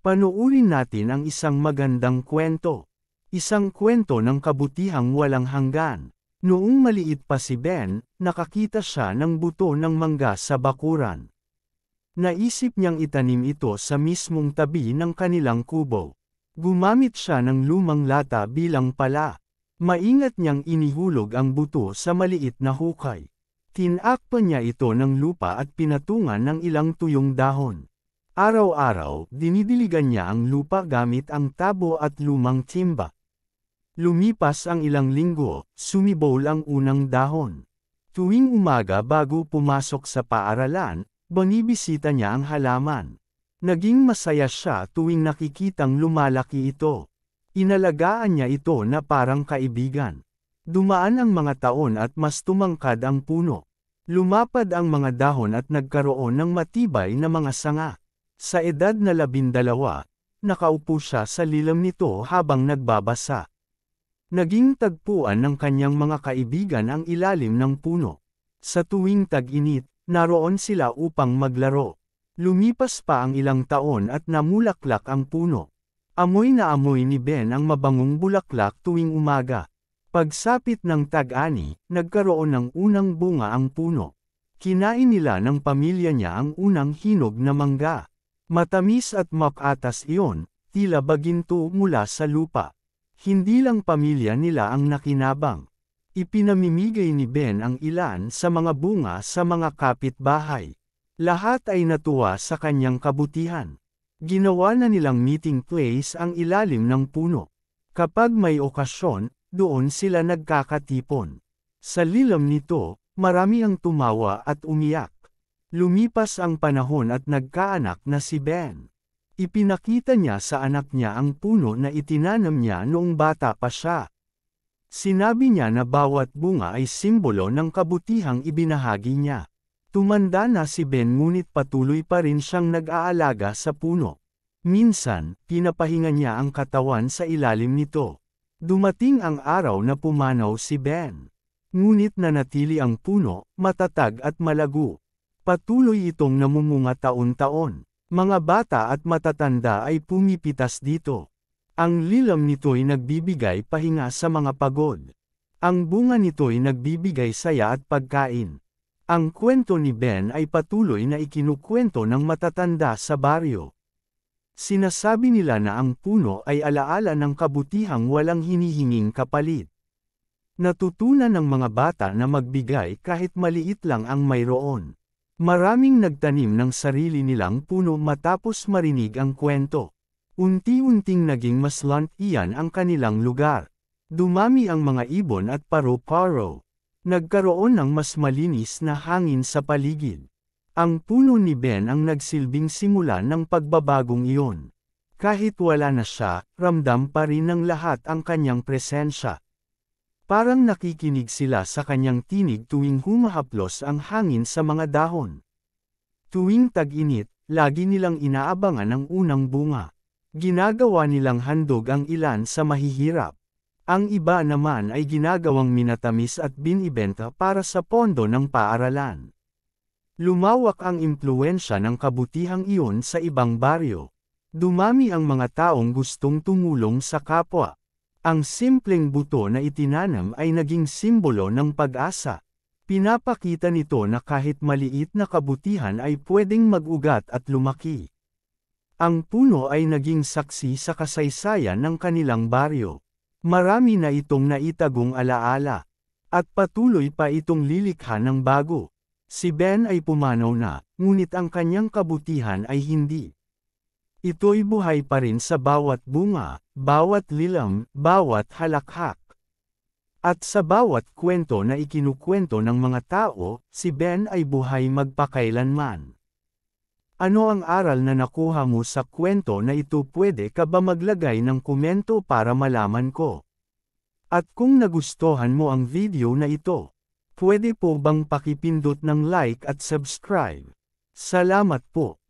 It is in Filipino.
Panuurin natin ang isang magandang kwento. Isang kwento ng kabutihang walang hanggan. Noong maliit pa si Ben, nakakita siya ng buto ng mangga sa bakuran. Naisip niyang itanim ito sa mismong tabi ng kanilang kubo. Gumamit siya ng lumang lata bilang pala. Maingat niyang inihulog ang buto sa maliit na hukay. Tinakpan niya ito ng lupa at pinatungan ng ilang tuyong dahon. Araw-araw, dinidiligan niya ang lupa gamit ang tabo at lumang timba. Lumipas ang ilang linggo, sumibol ang unang dahon. Tuwing umaga bago pumasok sa paaralan, binibisita niya ang halaman. Naging masaya siya tuwing nakikitang lumalaki ito. Inalagaan niya ito na parang kaibigan. Dumaan ang mga taon at mas tumangkad ang puno. Lumapad ang mga dahon at nagkaroon ng matibay na mga sanga. Sa edad na 12, nakaupo siya sa lilam nito habang nagbabasa. Naging tagpuan ng kanyang mga kaibigan ang ilalim ng puno. Sa tuwing tag-init, naroon sila upang maglaro. Lumipas pa ang ilang taon at namulaklak ang puno. Amoy na amoy ni Ben ang mabangong bulaklak tuwing umaga. Pagsapit ng tag-ani, nagkaroon ng unang bunga ang puno. Kinain nila ng pamilya niya ang unang hinog na mangga. Matamis at makatas iyon, tila baginto mula sa lupa. Hindi lang pamilya nila ang nakinabang. Ipinamimigay ni Ben ang ilan sa mga bunga sa mga kapitbahay. Lahat ay natuwa sa kanyang kabutihan. Ginawa na nilang meeting place ang ilalim ng puno. Kapag may okasyon, doon sila nagkakatipon. Sa lilam nito, marami ang tumawa at umiyak. Lumipas ang panahon at nagkaanak na si Ben. Ipinakita niya sa anak niya ang puno na itinanam niya noong bata pa siya. Sinabi niya na bawat bunga ay simbolo ng kabutihang ibinahagi niya. Tumanda na si Ben ngunit patuloy pa rin siyang nag-aalaga sa puno. Minsan, pinapahinga niya ang katawan sa ilalim nito. Dumating ang araw na pumanaw si Ben. Ngunit nanatili ang puno, matatag at malago. Patuloy itong namumunga taon-taon. Mga bata at matatanda ay pumipitas dito. Ang lilam nito'y nagbibigay pahinga sa mga pagod. Ang bunga nito'y nagbibigay saya at pagkain. Ang kwento ni Ben ay patuloy na ikinukwento ng matatanda sa baryo. Sinasabi nila na ang puno ay alaala ng kabutihang walang hinihinging kapalit. Natutunan ng mga bata na magbigay kahit maliit lang ang mayroon. Maraming nagtanim ng sarili nilang puno matapos marinig ang kwento. Unti-unting naging mas iyan ang kanilang lugar. Dumami ang mga ibon at paro-paro. Nagkaroon ng mas malinis na hangin sa paligid. Ang puno ni Ben ang nagsilbing simula ng pagbabagong iyon. Kahit wala na siya, ramdam pa rin ng lahat ang kanyang presensya. Parang nakikinig sila sa kanyang tinig tuwing humahaplos ang hangin sa mga dahon. Tuwing tag-init, lagi nilang inaabangan ang unang bunga. Ginagawa nilang handog ang ilan sa mahihirap. Ang iba naman ay ginagawang minatamis at binibenta para sa pondo ng paaralan. Lumawak ang impluwensya ng kabutihang iyon sa ibang baryo. Dumami ang mga taong gustong tumulong sa kapwa. Ang simpleng buto na itinanam ay naging simbolo ng pag-asa. Pinapakita nito na kahit maliit na kabutihan ay pwedeng mag-ugat at lumaki. Ang puno ay naging saksi sa kasaysayan ng kanilang baryo. Marami na itong naitagong alaala. At patuloy pa itong lilikha ng bago. Si Ben ay pumanaw na, ngunit ang kanyang kabutihan ay hindi. Ito'y buhay pa rin sa bawat bunga, bawat lilam, bawat halakhak. At sa bawat kwento na ikinukwento ng mga tao, si Ben ay buhay magpakailanman. Ano ang aral na nakuha mo sa kwento na ito? Pwede ka ba maglagay ng komento para malaman ko? At kung nagustuhan mo ang video na ito, pwede po bang pakipindot ng like at subscribe? Salamat po.